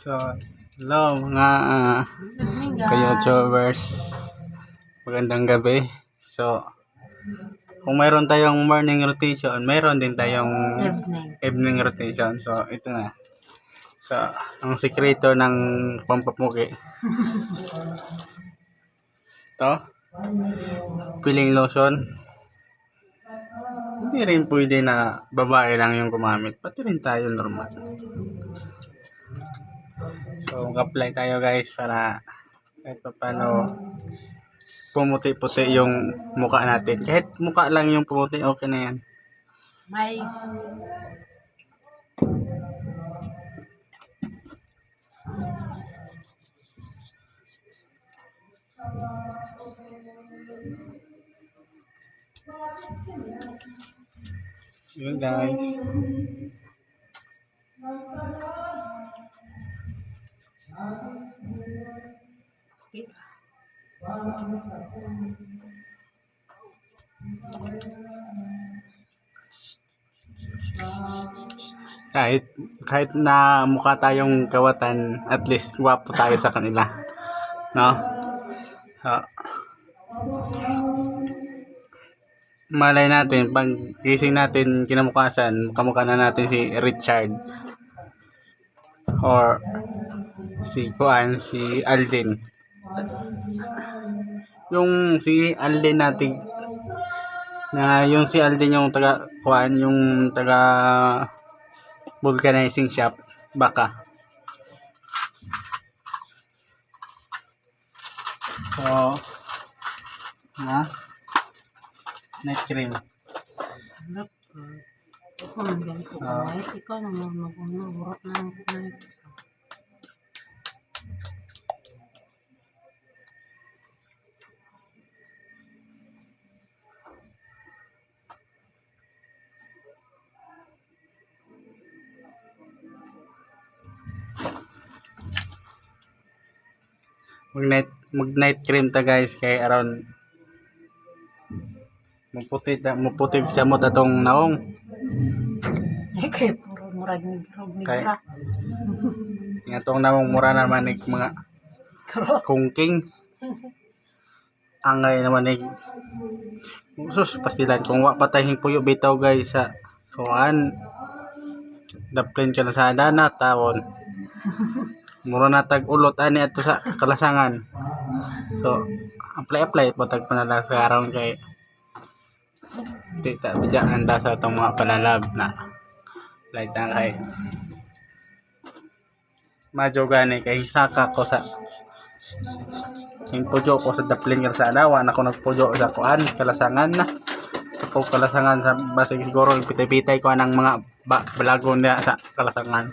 So, hello mga ka-YouTubers. Magandang gabi. So, kung mayroon tayong morning rotation, mayroon din tayong evening rotation. So, ito na. So, ang sikreto ng pampapuki. Ito, peeling lotion. Hindi rin pwede na babae lang yung gumamit. Pati rin tayo normal. So, mag-apply tayo guys para kahit pa paano pumuti-puti yung mukha natin. Kahit mukha lang yung pumuti, okay na yan. May Yun guys. Kahit na mukha tayong kawatan, at least gwapo tayo sa kanila, no? So, malay natin pag gising natin kinabukasan, kamukha na natin si Richard or si Alden. Yung si Alden natin na yung si Alden yung taga kuan, yung taga vulcanizing shop baka. So, night cream. ikaw ang ganito kahit ikaw naman mag-urat na ang kahit. Mag night cream ta guys kay around muputi sa mo tatong naong Kaya puro murag ni kay gra. nga tong naong mura naman nig mga kungking angay naman nig sus pastilan kung wa patahing puyo bitaw guys sa kuan daplin ka na sa dana tawon mura na tag ulot ani ato sa kalasangan. So apply po tag panala sa araw kay kita bijaan da sa itong mga panalab na light na kay madyo gani kay saka ko sa yung pujo ko sa daplin ka sa adawa na ko nagpujo sa kuan kalasangan na ako kalasangan sa base siguro pitay-pitay ko anang mga balagon niya sa kalasangan.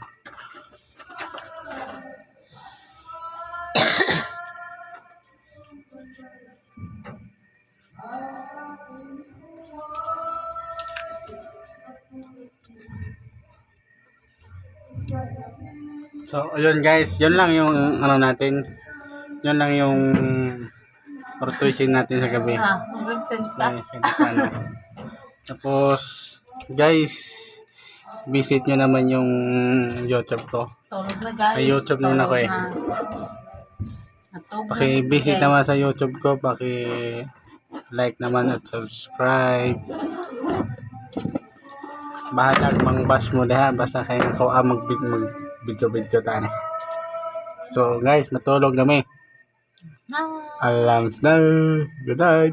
So, ayun guys, yun lang yung ano natin. Yun lang yung rotation natin sa gabi. Maganda. Tapos, guys, visit nyo naman yung YouTube ko. Tulog na guys. Sa YouTube naman ako eh. Paki-visit naman sa YouTube ko, paki-like naman at subscribe. Bahala mang bash mo diha basta kay ako mag-video tani. So guys, matulog na mi. Alams na. Good night.